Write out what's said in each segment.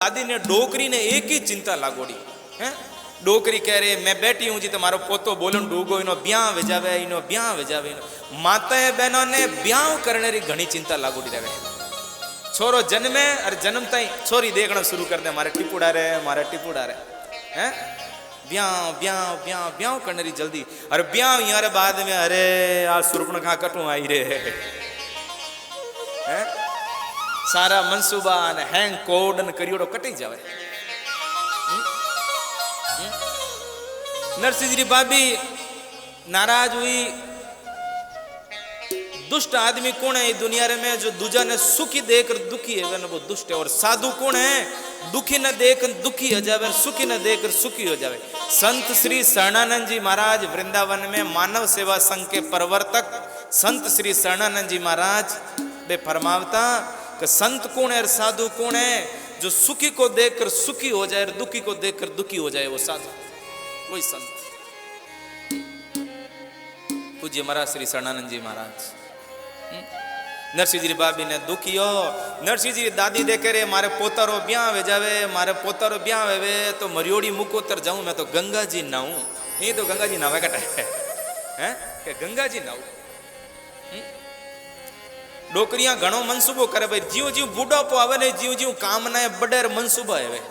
दादी ने डोकरी ने एक ही चिंता लागोड़ी है। डोकरी कह रहे मैं बैठी हूं जी तुम्हारो पोतो बोलन डूगो इनो ब्याह वेजावे इनो ब्याह वेजावे माताएं बहनों ने ब्याह करने री घनी चिंता लागोड़ी रहे। छोरो जन्मे और जन्म ताई छोरी देखना शुरू कर दे मारे टिपुड़ा रे हैं ब्याह ब्याह ब्याह ब्याह करने री जल्दी और ब्याह यार बाद में अरे आ सुरपणखा कटू आई रे हैं सारा मनसूबा ने हैंग कोड ने करियोड़ो कटी जावे। नरसिंह जी भाभी नाराज हुई। दुष्ट आदमी कौन है दुनिया में जो दूजा ने सुखी देकर दुखी है वो दुष्ट है। और साधु कौन है दुखी न देख दुखी हो जावे सुखी न देकर सुखी हो जावे। संत श्री शरणानंद जी महाराज वृंदावन में मानव सेवा संघ के प्रवर्तक संत श्री शरणानंद जी महाराज बे फरमावता कि संत कौन है और साधु कौन है जो सुखी को देखकर सुखी हो जाए और दुखी को देखकर दुखी हो जाए वो साधु वही संत। पूज्य महाराज श्री शरणानंद जी महाराज नरसिंह जी भाभी ने दुखी हो। नरसिंह जी दादी देखे रे मारे पोतारो ब्याह वे जावे मारे पोतारो ब्याह वे तो मरियोड़ी मुकोतर जाऊं मैं तो गंगा जी नाऊं नहीं तो गंगा जी नावे कटा है कि गंगा जी नाऊं। डोकरियां घणो मनसूबो करे भाई जीव जीव बूढ़ापो आवे ने जीव जीव काम ना बडेर मनसूबा है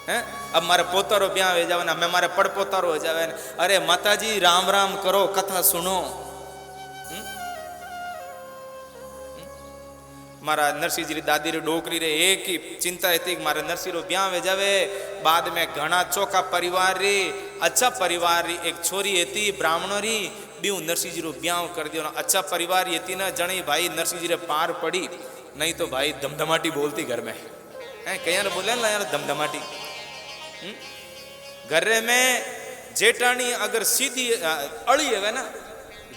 हैं। अब मारे पोतारो ब्याह हो जावे ना मैं मारे पड़ पोतारो हो जावे अरे माताजी राम राम करो कथा सुनो। मारा नरसिंह जी दादी रे डोकरी रे एक ही चिंता थी कि मारे नरसिंह रो ब्याह हो जावे। बाद में घना चोखा परिवार री अच्छा परिवार री एक छोरी थी ब्राह्मणो री बीऊ नरसिंह जी रो ब्याह कर दियो ना अच्छा परिवार ये थी ना जणी भाई नरसिंह जी रे पार पड़ी नहीं तो भाई धमधमाटी बोलती घर में है कहीं बोले ना यार धमधमाटी। घर में जेठानी अगर सीधी अड़ी है ना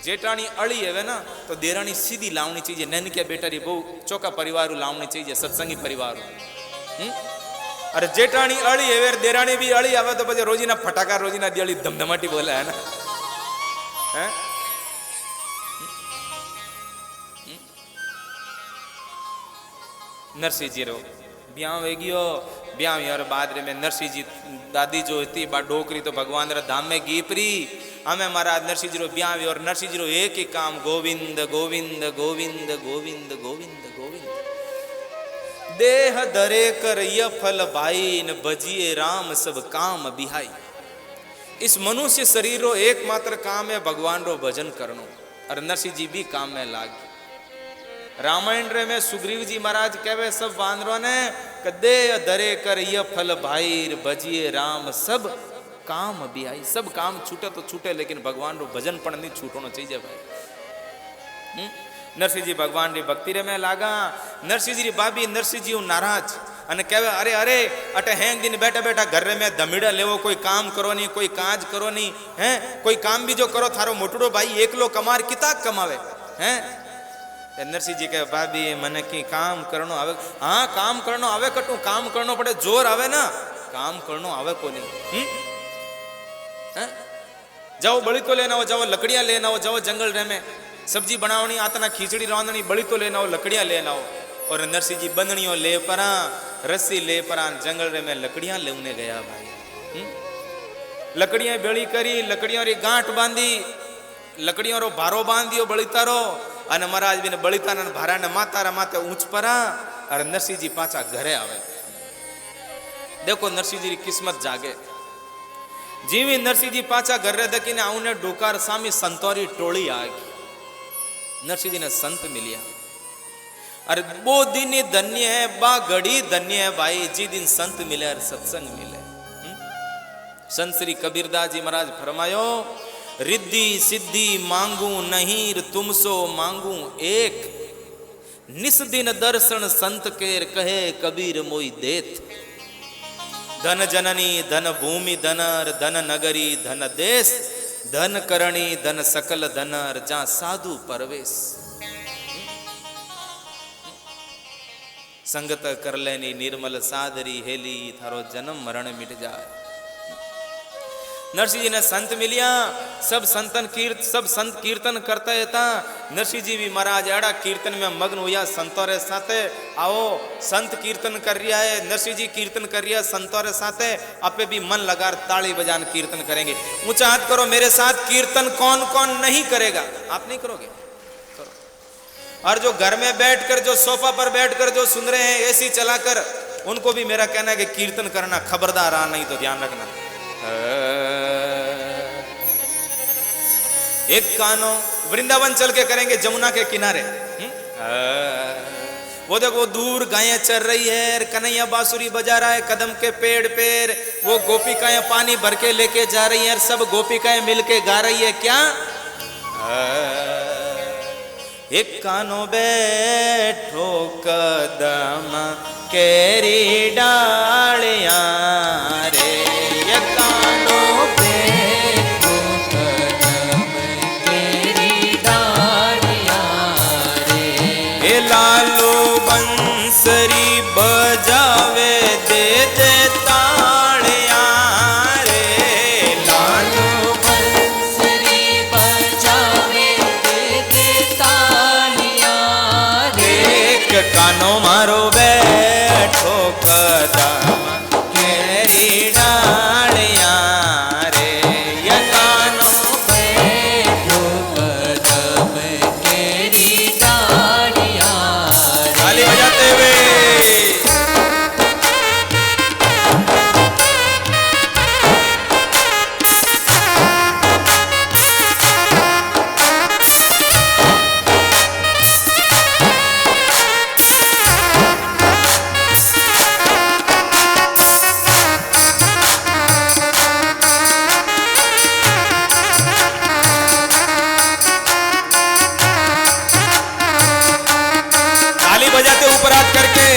जेठानी अड़ी है ना तो देरानी सीधी लावनी चाहिए। नैन क्या बेटा री बहु चौका परिवार लावनी चाहिए सत्संगी परिवार। अरे जेठानी अड़ी है देरानी भी अड़ी आवे तो પછી રોજીના ફટાકા રોજીના દિવાળી ધમધમાટી બોલે है ना हैं। नरसिंह जी रो ब्याह वे गयो ब्याह यार बाद रे में नरसिंह जी दादी जो थी बा डोकरी तो भगवान रे धाम में गीपरी हमें महाराज नरसिंह जी रो ब्याह और नरसिंह जी रो एक ही काम गोविंद गोविंद गोविंद गोविंद गोविंद गोविंद देह धरे कर य फल भाई न भजिए राम सब काम बिहाई। इस मनुष्य शरीर रो एकमात्र काम है भगवान रो भजन करनो और नरसिंह जी भी काम में लाग। रामायण रे में सुग्रीव जी महाराज कहवे सब बांदरों ने कदे धरे कर य फल भाई भजिए राम सब काम भी आई। सब काम छूटे तो छूटे लेकिन भगवान रो भजन पण नहीं छूटना चाहिए भाई। नरसिंह जी भगवान री भक्ति रे में लागा। नरसिंह जी भाभी नरसिंह जी नाराज अने कहवे अरे अरे अटे हैंग दिन बैठा बैठा घर में धमीड़ा लेवो कोई काम करो नहीं कोई काज करो नहीं है कोई काम भी जो करो थारो मोटड़ो भाई एकलो कमार किता कमावे हैं। नरसिंह जी कहे भाभी मने की काम करनो आवे हाँ काम करनो आवे कटू काम करनो पड़े जोर आवे ना काम करनो आवे को नहीं जाओ बड़ी तो लेना हो जाओ लकड़ियां लेना हो जाओ जंगल रे में सब्जी बनावनी आतना खींचड़ी रांधनी बड़ी तो लेना हो लकड़ियां लेना हो। और नरसिंह जी बंदनियों ले परा रस्सी ले परा जंगल रे में लकड़ियां लेने गया भाई। लकड़ियां बेड़ी करी लकड़ियों री गांठ बांधी लकड़ियों रो भारो बांधियो बळीतारो अने महाराज भी ने बळीता ने भारा ने माता माते ऊंच परा और नरसिंह जी पाछा घरे आवे। देखो नरसिंह जी री किस्मत जागे जीवी नरसिंह जी पाछा घर रे दकीने आउने डोकार सामी संतोरी टोली आ गई। नरसिंह जी ने संत मिलिया अरे वो दिन धन्य है बा घड़ी धन्य है भाई जी दिन संत मिले और सत्संग मिले। संत श्री कबीरदास जी महाराज फरमायो रिद्धि सिद्धि मांगू नहीं तुमसो मांगू एक निस दिन दर्शन संत केर कहे कबीर मोई देत। धन जननी धन भूमि धनर धन नगरी धन देश धन करणी धन सकल धनर जहां साधु परवेश। संगत कर लेनी निर्मल सादरी हेली थारो जन्म मरण मिट जाए। नरसिंह जी ने संत मिलिया, सब संत कीर्तन करते था। नरसिंह जी भी महाराज एड़ा कीर्तन में मग्न हुआ संतों रे साथे। आओ संत कीर्तन कर रिया है, नरसिंह जी कीर्तन कर रिया संतों रे साथे, आपे भी मन लगा ताली बजान कीर्तन करेंगे। ऊंचा हाथ करो मेरे साथ, कीर्तन कौन कौन नहीं करेगा? आप नहीं करोगे? करो। और जो घर में बैठकर, जो सोफा पर बैठकर जो सुन रहे हैं एसी चलाकर, उनको भी मेरा कहना है कि कीर्तन करना खबरदार, आ नहीं तो ध्यान रखना। एक कानो वृंदावन चल के करेंगे, जमुना के किनारे। वो देखो दूर गायें चर रही है, कन्हैया बांसुरी बजा रहा है कदम के पेड़ पेड़, वो गोपिकाएं पानी भर के लेके जा रही हैं, सब गोपिकाएं मिलके गा रही है क्या? एक कानो बैठो कदम केरी डालियां रे, एक कानो बैठो कदम केरी डालियां रे, ए लालो बंसरी बजावे दे दे तालियां रे, लालो बंसरी बजावे दे दे तालियां रे, एक कानो मारो बैठो कदम केरी डालियां रे, ये कानो बैठो कदम केरी डालियां रे। ताली बजाते हुए ऊपर हाथ करके,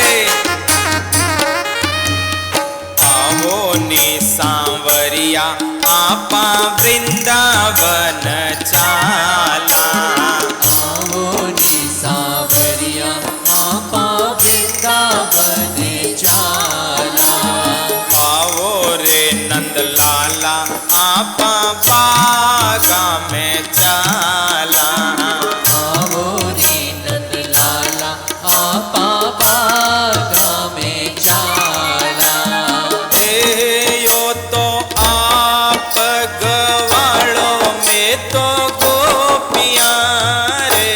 आओ नी सांवरिया आपा वृंदावन चाला, आओ नी सांवरिया आपा वृंदावन चाला, आओ रे नंद लाला आपा बागा में चाला, आओ रे नंद लाला आपा बागा में चाला, यो तो आप गवाड़ो में तो गोपियां रे,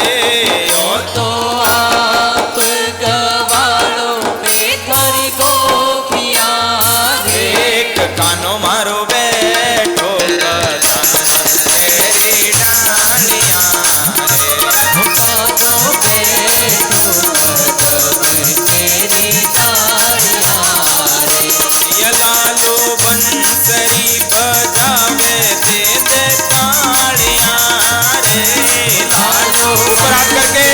यो तो आप गवाड़ो में थारी गोपियां रे, एक कानो मारो बैठो कदम केरी डालियां रे, कानो बैठो कदम केरी डालियां रे, ये लालो बंसरी बजावे दे दे तालियां रे, लालो ऊपर हाथ करके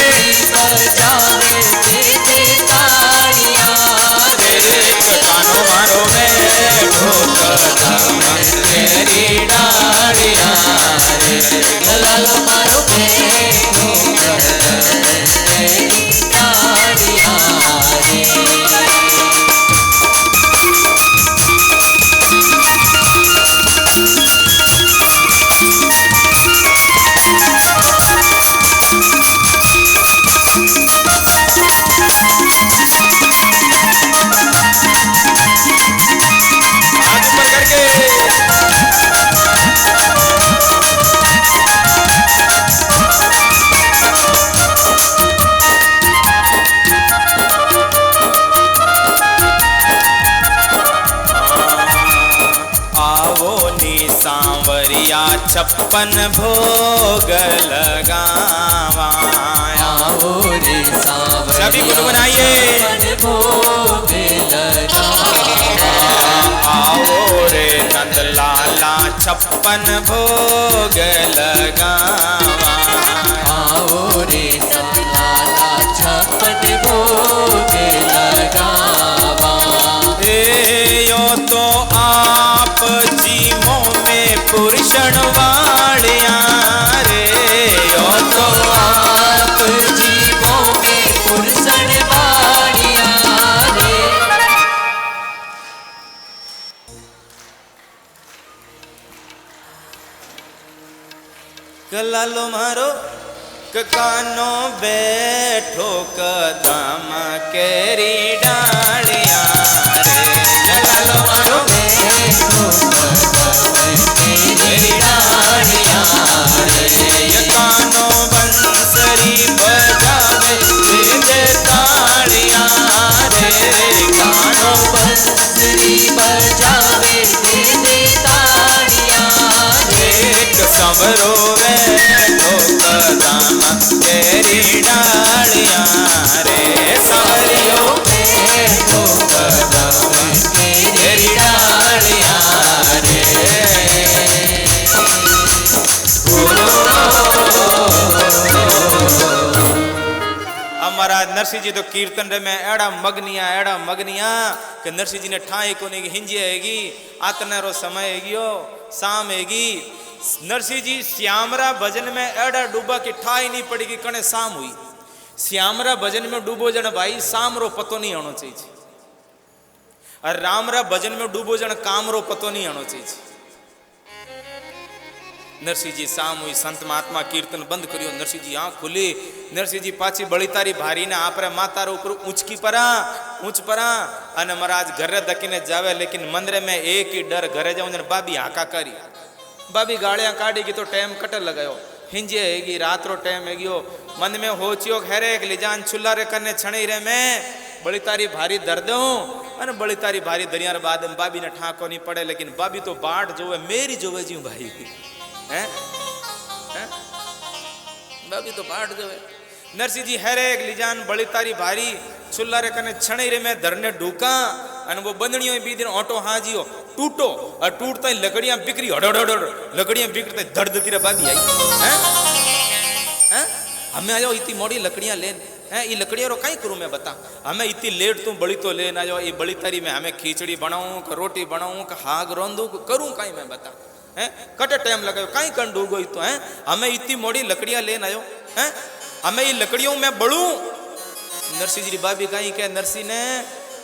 बजावे दे दे तालियां रे, एक कानो मारो बैठो कदम केरी डालियां रे, लालो मारो बैठो कदम केरी डालियां रे। हाथ ऊपर करके आओ नी सांवरिया छप्पन भोग लगावा, आओ रे सांवरिया सभी कुछ बनाइए, भोग लगावा, आओ रे नंद लाला छप्पन भोग लगावा, आओ रे नंद लाला छप्पन भोग लगावा, यो तो आप जीवों में पुरुषण वालियां रे, यो तो आप जीवों में पुरुषण वालियां रे, लालो मारो कानो बैठो कदम केरी डालिया रे लालो मारो बैठो कदम केरी डालिया रे कानो बंसरी बजावे दे तालिया रे कानो बंसरी बजावे दे तालिया रे समरो वे कदम तेरी डालिया रे समरियो बैठो कदम तेरी डालिया रे हमारा नरसिंह जी तो कीर्तन रे में एड़ा मगनिया कि नरसिंह जी ने ठाई कोने की हिंजी हैगी आतने रो समय हैगियो शाम हैगी नरसिंह जी श्यामरा भजन में एड़ा डूबा कि ठाई नहीं पड़ेगी कने शाम हुई श्यामरा भजन में डूबो जन भाई शाम रो पतो नहीं आनो चाहिए और रामरा भजन में डूबो जन काम रो पतो नहीं आनो चाहिए नरसिंह जी शाम हुई संत महात्मा कीर्तन बंद करियो नरसिंह जी आँख खुली नरसिंह जी पाची बड़ी तारी भारी ने आपरे माता रो ऊपर ऊंच परा अने महाराज घरे दकीने जावे लेकिन मंदिर में एक ही डर घरे जाऊं जन बाबी हाका करी बाबी गाड़ियां काढ़ेगी तो टाइम कटे लगायो हिंजे हैगी रात रो टाइम हैगियो मन में होचियो हेरे एक लिजान चुल्ला रे कने छणी रे में बड़ी तारी भारी दर्द हूं अने बड़ी तारी भारी दरियार बाद बाबी ने ठाको नहीं पड़े लेकिन बाबी तो बाट जोवे मेरी जोवे जी भाई हैं बाबी तो बाट जोवे नरसिंह जी हेरे एक लिजान बड़ी तारी भारी चुल्ला रे कने छणी रे में धरने ढूका अने वो बंदनियो बी दिन ऑटो हाजियो टूटो और टूटता ही लकड़ियां बिक्री हड़ लकड़ियां बिकते धड़ रे बाबी आई हैं हमें आयो इतनी मोड़ी लकड़ियां लेन हैं ये लकड़ियां रो काई करूं मैं बता हमें इतनी लेट तू बड़ी तो लेन आयो ये बड़ी तारी में हमें खिचड़ी बनाऊं का रोटी बनाऊं का हाग रोंदू करूं काई मैं बता हैं कटे टाइम लगायो काई कन डूगो तो हैं हमें इतनी मोड़ी लकड़ियां लेन आयो हैं हमें ये लकड़ियों में बड़ू नरसिंह जी बाबी कहीं कह नरसिंह ने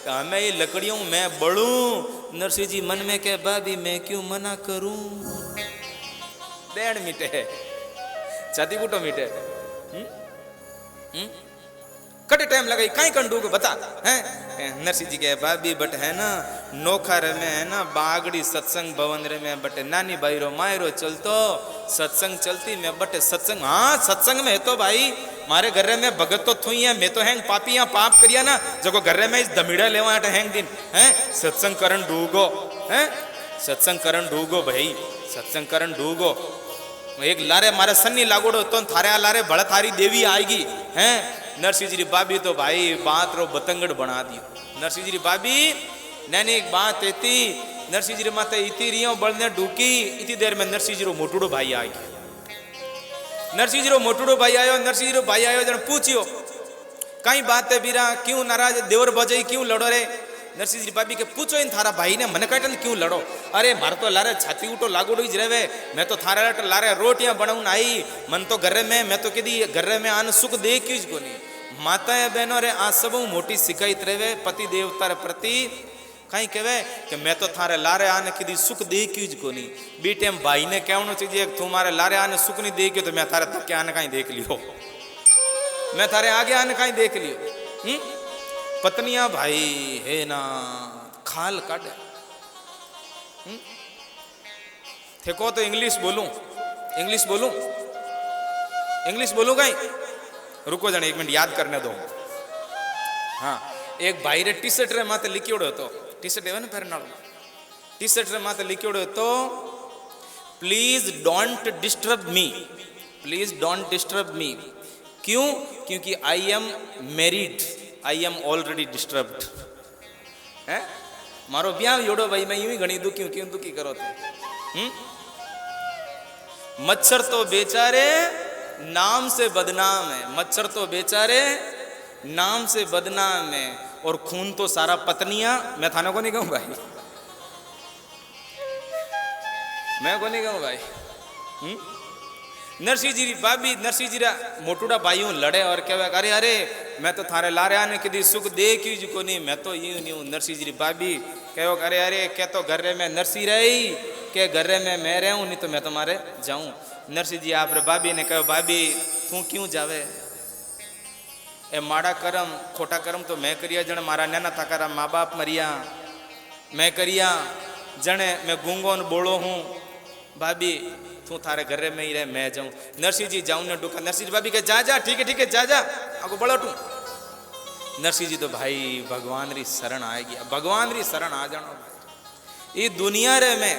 हमें ये लकड़ियों में बड़ू नरसिंह जी मन में कह बाबी मैं क्यों मना करूं डेढ़ मीटे छाती बूटो मीटे कटे टाइम लगाई कहीं कंडू को बता हैं नरसिंह जी के बाबी बट है ना नोखा रे में है ना बागड़ी सत्संग भवन रे में बटे नानी भाई रो मायरो चलतो सत्संग चलती मैं बटे सत्संग हाँ सत्संग में है तो भाई मारे घर में भगत तो थुई है मैं तो हैंग पापी यहाँ पाप करिया ना जगो घर में इस दमीड़ा लेवा हैंग दिन हैं सत्संग करण ढूगो हैं सत्संग करण ढूगो भाई सत्संग करण ढूगो एक लारे मारे सन्नी लागोड़ो तो थारे लारे बड़ थारी देवी आएगी हैं नरसिंह जी बाबी तो भाई बात रो बतंगड़ बना दियो नरसिंह जी बाबी नैनी एक बात एती नरसिंह जी माते इती रियो बलने ढूकी इतनी देर में नरसिंह जी मोटूड़ो भाई आ गया नरसिंह जी मोटूड़ो भाई आयो नरसिंह जी भाई आयो जन पूछियो कई बात है बीरा क्यों नाराज देवर बजाई क्यों लड़ो रे नरसिंह जी बाबी के पूछो इन थारा भाई ने मन काटन क्यों लड़ो अरे मार तो लारे छाती उठो लागोड़ो ही रहे मैं तो थारा लारे रोटियां बनाऊन आई मन तो घर में मैं तो कदी घर में आन सुख दे क्यों को नहीं माता बहनों रे आ सब मोटी शिकायत रहे पति देवता रे प्रति कहीं कहे कि मैं तो थारे लारे आने कदी सुख दे क्यों को नहीं बी टाइम भाई ने कहना चाहिए तुम्हारे लारे आने सुख नहीं दे तो मैं थारे धक्के आने कहीं देख लियो मैं थारे आगे आने कहीं देख लियो पत्नियां भाई है ना खाल काटे थे को तो इंग्लिश बोलूं कहीं रुको जाने एक मिनट याद करने दो हाँ एक भाई रे टी शर्ट रे माते लिखियोड़ो तो टी शर्ट है ना पहरनाळो टी शर्ट रे माते लिखियोड़ो तो प्लीज डोंट डिस्टर्ब मी क्यों क्योंकि I am married I am already disturbed है मारो ब्याह योड़ो भाई मैं यूं ही घणी दुखी करो थे मच्छर तो बेचारे नाम से बदनाम है मच्छर तो बेचारे नाम से बदनाम है और खून तो सारा पत्नियां मैं थाने को नहीं कहूं भाई मैं को नहीं कहूं भाई नरसिंह जी बाबी नरसिंह जी मोटूड़ा भाइयों लड़े और क्या अरे अरे मैं तो थारे लारे आने के दी सुख दे की को नहीं मैं तो यूं नहीं हूं नरसिंह जी बाबी कहो अरे अरे क्या तो घर में नरसिंह रही के घर में मैं रहूं नहीं तो मैं तुम्हारे जाऊं नरसिंह जी आप भाभी ने कहो भाभी तू क्यों जावे ए माड़ा कर्म खोटा कर्म तो मैं करिया जण मारा नाना ताकारा माँ बाप मरिया मैं करिया जने मैं गूंगो न बोलो हूँ भाभी तू थारे घरे में ही रहे मैं जाऊं नरसिंह जी जाऊं ने डुका नरसिंह जी भाभी के जा जा ठीक है जा आगो बढ़ो तू नरसिंह जी तो भाई भगवान री शरण आएगी भगवान री शरण आ जाना ये दुनिया रे में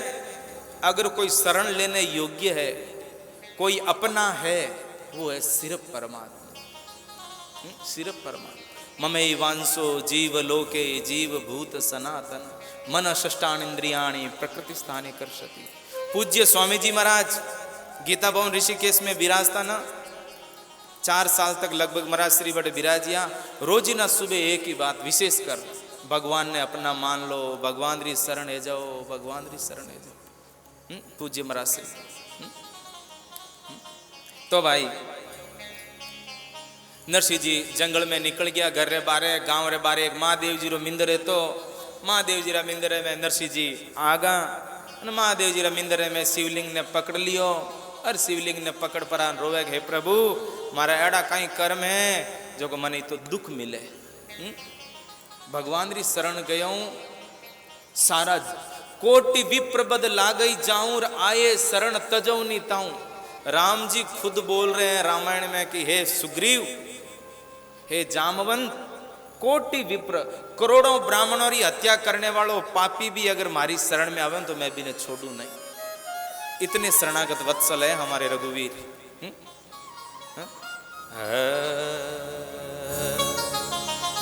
अगर कोई शरण लेने योग्य है कोई अपना है वो है सिर्फ परमात्मा सिर्फ परमात्मा ममे वांसो जीव लोके जीव भूत सनातन मन षष्टान इंद्रियाणी प्रकृति स्थाने कर्षति। पूज्य स्वामी जी महाराज गीता भवन ऋषिकेश में विराजता ना 4 साल तक लगभग महाराज श्री बड़े विराजिया रोजिना सुबह एक ही बात विशेष कर भगवान ने अपना मान लो भगवान री शरण है जाओ भगवान री शरण है जाओ पूज्य महाराज श्री तो भाई नरसिंह जी जंगल में निकल गया घर रे बारे गांव रे बारे एक महादेव जी रो मिंदर है तो महादेव जी रा मिंदर में नरसिंह जी आगा महादेव जी रा मिंदर में शिवलिंग ने पकड़ लियो और शिवलिंग ने पकड़ परा रोवे हे प्रभु मारा एड़ा कई कर्म है जो को मने तो दुख मिले भगवान री शरण गयो सारा कोटि विप्र बद लागई जाऊं और आए शरण तजौ नी ताऊं। राम जी खुद बोल रहे हैं रामायण में कि हे सुग्रीव हे जामवंत कोटि विप्र करोड़ों ब्राह्मणों की हत्या करने वालों पापी भी अगर मारी शरण में आवे तो मैं भी ने छोड़ू नहीं। इतने शरणागत वत्सल है हमारे रघुवीर।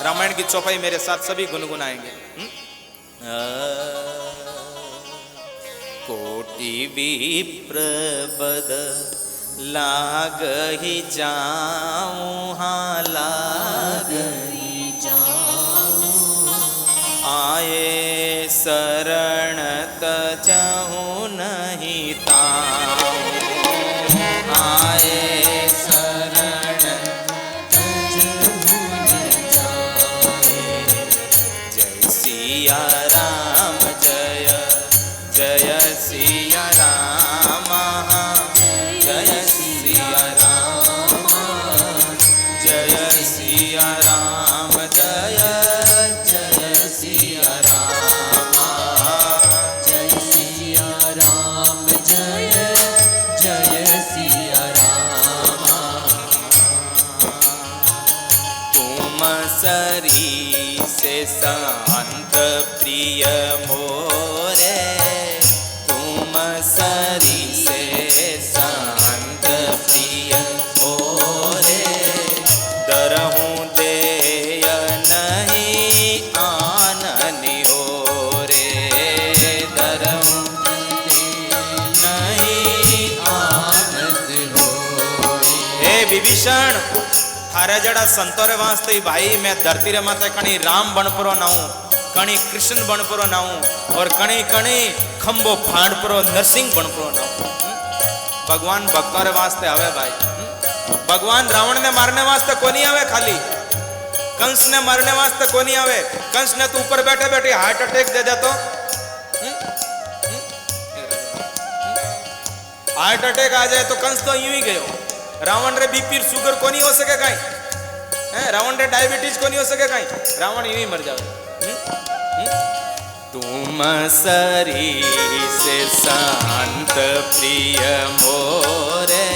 रामायण की चौपाई मेरे साथ सभी गुनगुनाएंगे। कोटि विप्र बद लाग ही जाऊं हाँ लाग ही जाऊं आए शरण तजहूं नहीं ताऊं आए शरण तजहूं नहीं जाए। जय सिया राम जय जय सिया राम जय सिया राम जय सिया राम जय जय सिया राम जय सिया राम जय जय सिया राम। तुम सरी से शांत प्रिय मोरे तुम सरी से शांत प्रिय मोरे दरहूं देय नहीं आननि हो रे दरहूं नहीं आनंद हो। हे विभीषण थारे जड़ा संतोरे वास्ते भाई मैं धरती रे माते कणी राम बनपरो ना हूं कणी कृष्ण बनपरो ना हूं और कणी कणी खंबो फाड़परो नरसिंह बनपरो ना हूं। भगवान भक्तों रे वास्ते आवे भाई। भगवान रावण ने मारने वास्ते कोनी आवे खाली कंस ने मारने वास्ते कोनी आवे। कंस ने तो ऊपर बैठे बैठे हार्ट अटैक दे दे तो हार्ट अटैक आ जाए तो कंस तो यूं ही गयो। रावण रे बीपी शुगर कोनी हो सके काई रावण रे डायबिटीज कोनी हो सके काई रावण यूं ही मर जावे। तुम सरी से शांत प्रिय मोरे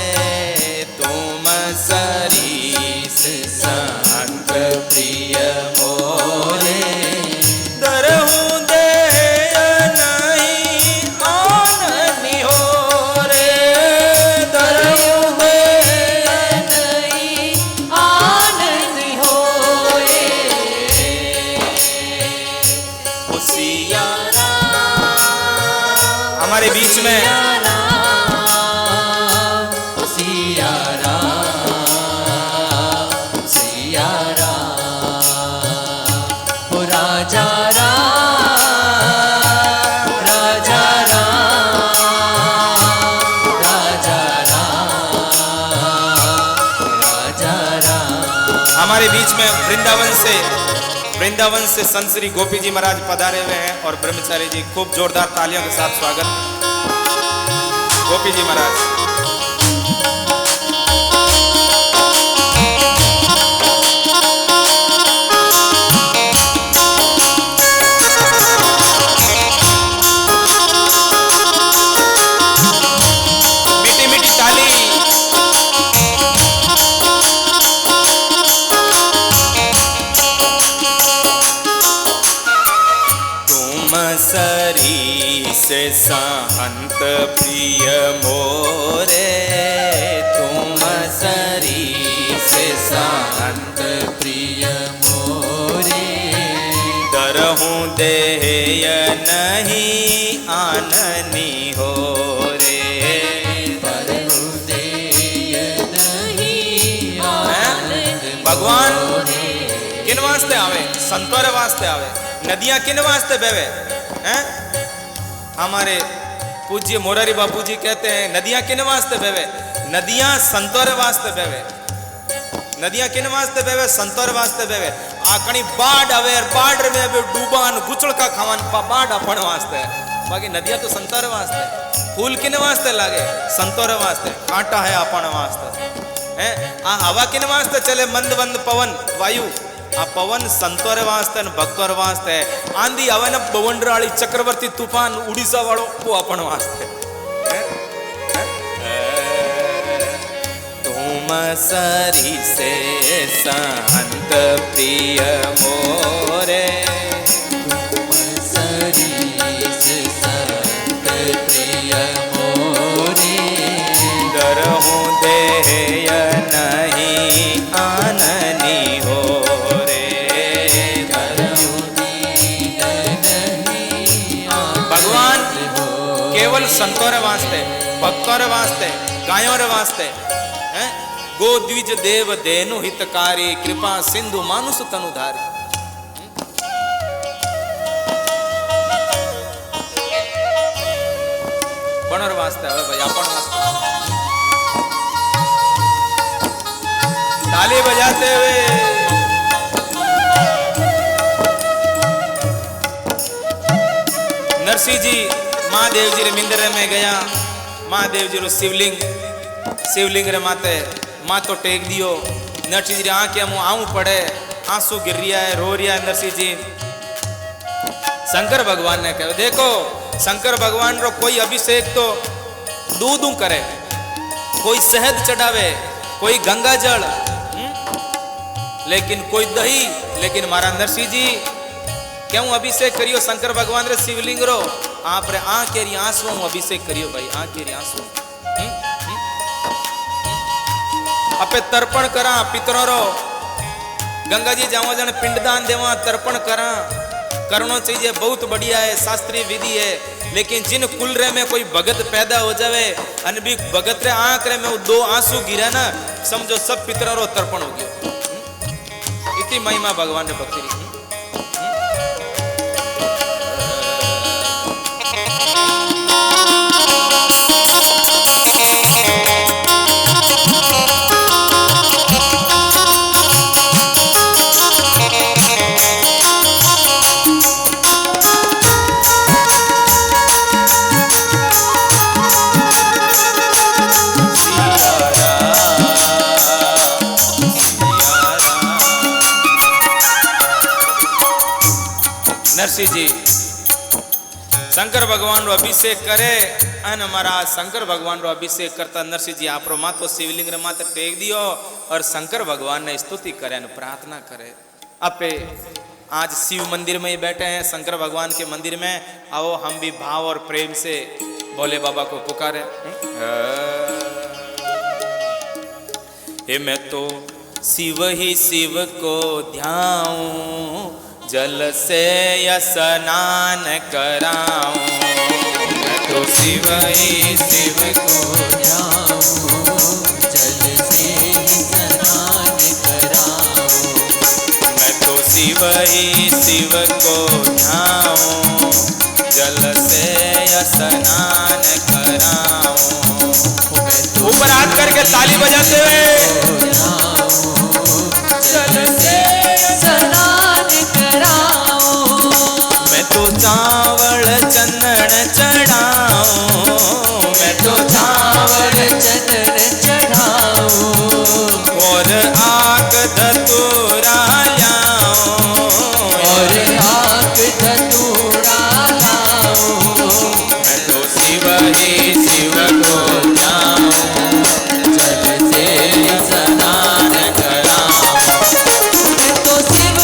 तुम सरी से शांत प्रिय मोरे दरहूं देय नहीं आननि हो रे दरहूं देय नहीं आननि हो सिया हमारे बीच में सिया राजा हमारे बीच में वृंदावन से संत श्री गोपी जी महाराज पधारे हुए हैं और ब्रह्मचारी जी खूब जोरदार तालियों के साथ स्वागत। गोपी जी महाराज सरीस संत प्रिय मोरे, तुम सरीस संत प्रिय मोरे, डरहूँ देय नहीं आननी हो रे, डरहूँ देय नहीं आननी। भगवान किन वास्ते आवे? संतोरे वास्ते आवे। नदियां किन वास्ते बहवे हैं? हमारे पूज्य मोरारी बापू जी कहते हैं नदियां किन वास्ते बहवे? नदियां संतोरे वास्ते बहवे। नदियां किन वास्ते बहवे? संतोरे वास्ते बहवे। आकणी बाढ़ आवे और बाढ़ में अबे डूबान गुचड़का खावान बाढ़ अपन वास्ते। बाकी नदियां तो संतोरे वास्ते। फूल किन वास्ते लागे? संतोरे वास्ते। कांटा है अपन वास्ते हैं। आ हवा किन वास्ते चले? मंद मंद पवन वायु, आ पवन संतोरे वास्ते न भक्तोरे वास्ते। आंधी आवे न बवंडराली चक्रवर्ती तूफान उड़ीसा वालों वो अपन वास्ते। तुम सरीस संत प्रिय मोरे, तुम सरीस संत प्रिय मोरे, डरहूँ देय नहीं आननी हो रे, डरहूँ देय नहीं आननी। भगवान केवल संतोरे वास्ते, भक्तोरे वास्ते, गायों रे वास्ते हैं। गो द्विज देव देनु हितकारी, कृपा सिंधु मानुष तनुधारी। बनर वास्ते आवे भाई, अपन वास्ते। ताली बजाते हुए नरसिंह जी महादेव जी रे मिंदर में गया। महादेव जी रो शिवलिंग रे माते मातो टेक दियो। नरसिंह जी आंखें मुँह आऊँ पड़े, आंसू गिर रिया है, रो रिया है नरसिंह जी। शंकर भगवान ने कहा देखो शंकर भगवान रो कोई अभिषेक तो दूध करे, कोई शहद चढ़ावे, कोई गंगा जल, लेकिन कोई दही। लेकिन मारा नरसिंह जी क्यों अभिषेक करियो शंकर भगवान रे शिवलिंग रो? आप रे आंखेरी आंसू अभिषेक करियो भाई, आंखेरी आंसू। अपे तर्पण करा पितरों रो, गंगा जी जावा जन पिंडदान देवा तर्पण करा, करना चाहिए, बहुत बढ़िया है, शास्त्रीय विधि है। लेकिन जिन कुल रे में कोई भगत पैदा हो जावे अन भी भगत रे आंख रे में दो आंसू गिरे ना, समझो सब पितरों रो तर्पण हो गयो। इतनी महिमा भगवान ने भक्ति री। नरसिंह जी शंकर भगवान रो अभिषेक करे अन महाराज शंकर भगवान रो अभिषेक करता नरसिंह जी आप रो माथो शिवलिंग रे माथे टेक दियो और शंकर भगवान ने स्तुति करे न प्रार्थना करे। अपे आज शिव मंदिर में ही बैठे हैं, शंकर भगवान के मंदिर में, आओ हम भी भाव और प्रेम से भोले बाबा को पुकारे। हे मैं तो शिव ही शिव को ध्याऊं, जल से स्नान कराऊं। मैं तो शिव ही शिव को ध्याऊं, जल से स्नान कराऊं। मैं तो शिव ही शिव को ध्याऊं, जल से स्नान कराऊं। ऊपर हाथ करके ताली बजाते हुए चावल चंदन चढ़ाऊं, मैं तो चावल चंदन चढ़ाऊं। और आग धतूरा लाऊं, और आग धतूरा लाऊं। मैं तो शिव ही शिव को ध्याऊं, जल से स्नान कराऊं। मैं तो शिव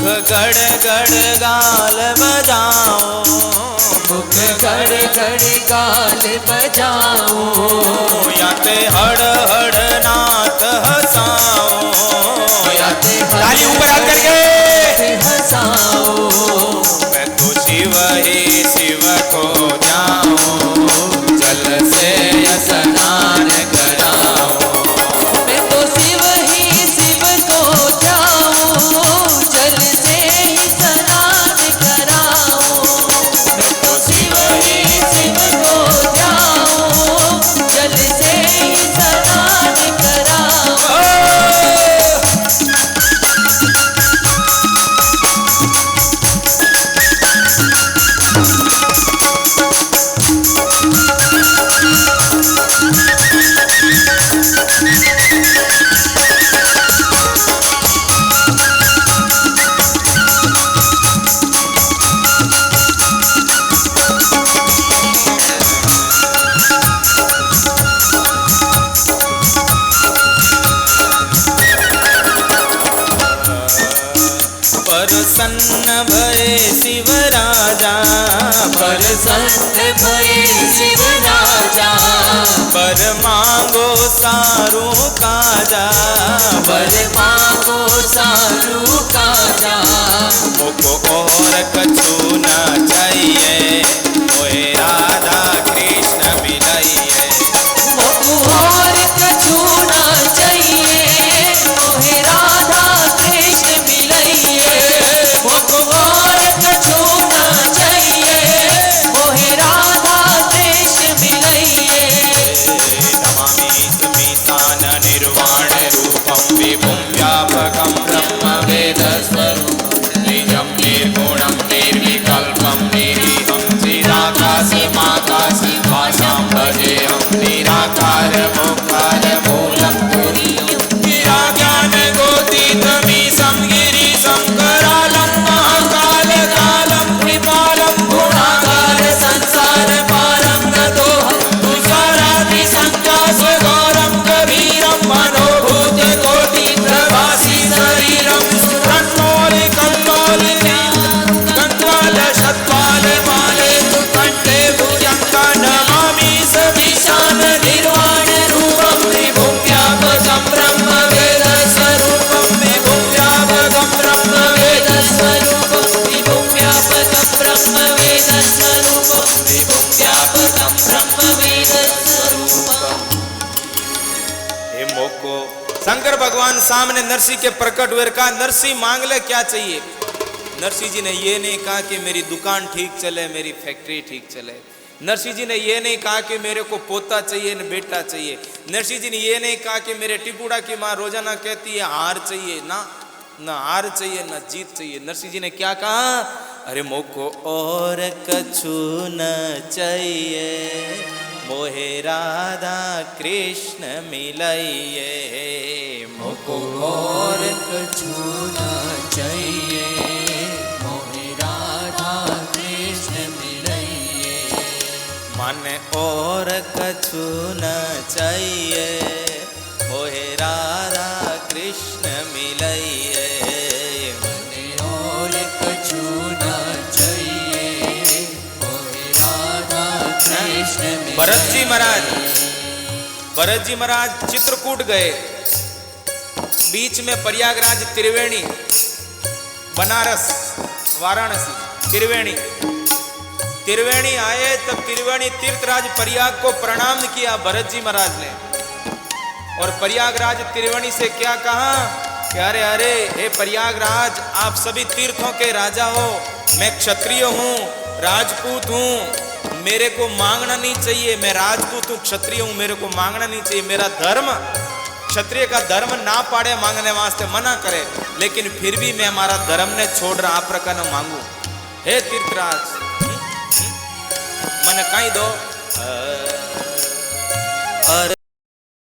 गड़ गड़ गाल बजाओ, मुख गड़ गड़ गाल बजाओ, या ते हड़ हड़ नाथ हंसाओ, या ते ताली ऊपर हाथ करके हंसाओ। मैं तो शिव ही शिव को जाऊं, जल से स्नान कराओ, मैं तो शिव ही शिव को जाऊं, जल से ही स्नान कराओ। मैं तो शिव ही शिव को जाऊं, जल से ही स्नान कराओ। प्रसन्न भये शिव राजा, प्रसन्न भये शिव राजा, पर मांगो सारू काजा, पर मांगो सारू काजा। मुको और कछु न चाहिए, ओए राधा कृष्ण मिलाइए। मुको और कछु न चाहिए, मोहे राधा कृष्ण मिलाइए। मुको और कछु न चाहिए, मोहे राधा कृष्ण मिलाइए। नमामि स्मितान निर्वाण रूपं विभुं व्यापकं ब्रह्म वेद स्वरूपं निजं निर्गुणं निर्विकल्पं निरीहं चिदाकाशमाकाशं भासां भजेऽहं निराकार मोकार मूलं तुरीयं गिराज्ञानगोतीतमीशं गिरिशङ्करालं महाकालकालं कृपालं गुणाकार संसारपारं नतोऽहं तुषारादिशङ्काशघोरं कबीरं मनोभूतकोटिप्रभासि शरीरं कण्वालशत्वालमाले तु कण्ठे भुजङ्गा नमामि सतीशान निर्वाणरूपं विभुं व्यापकं ब्रह्मवेदस्वरूपं विभुं व्यापकं ब्रह्मवेदस्वरूपं विभुं व्यापकं ब्रह्मवेदस्वरूपं, विभुं व्यापकं ब्रह्मवेदस्वरूपं। हे मोको शंकर भगवान सामने नरसिंह के प्रकट हुए, कहा नरसिंह मांग ले क्या चाहिए। नरसिंह जी ने ये नहीं कहा कि मेरी दुकान ठीक चले, मेरी फैक्ट्री ठीक चले। नरसिंह जी ने ये नहीं कहा कि मेरे को पोता चाहिए न बेटा चाहिए। नरसिंह जी ने ये नहीं कहा कि मेरे टिपुड़ा की माँ रोजाना कहती है हार चाहिए, ना न हार चाहिए न जीत चाहिए। नरसिंह जी ने क्या कहा, अरे मोको और कछु न चाहिए, मोहे राधा कृष्ण मिलाइए। मोको और कछु न चाहिए, मोहे राधा कृष्ण मिलाइए। माने और कछु न चाहिए, मोहे राधा कृष्ण मिलाइए। मने और कछु न चाहिए, मोहे राधा कृष्ण मिलाइए। भरत जी महाराज चित्रकूट गए, बीच में प्रयागराज, त्रिवेणी, बनारस, वाराणसी, त्रिवेणी आए। तब त्रिवेणी तीर्थराज प्रयाग को प्रणाम किया भरत जी महाराज ने, और प्रयागराज त्रिवेणी से क्या कहा कि अरे अरे हे प्रयागराज, आप सभी तीर्थों के राजा हो, मैं क्षत्रिय हूँ, राजपूत हूँ, मेरे को मांगना नहीं चाहिए। मैं राजपूत हूँ, क्षत्रिय हूँ, मेरे को मांगना नहीं चाहिए। मेरा धर्म, क्षत्रिय का धर्म ना पाड़े मांगने वास्ते मना करे, लेकिन फिर भी मैं हमारा धर्म ने छोड़ रहा आप प्रकार न मांगू। हे तीर्थराज मन कहीं दो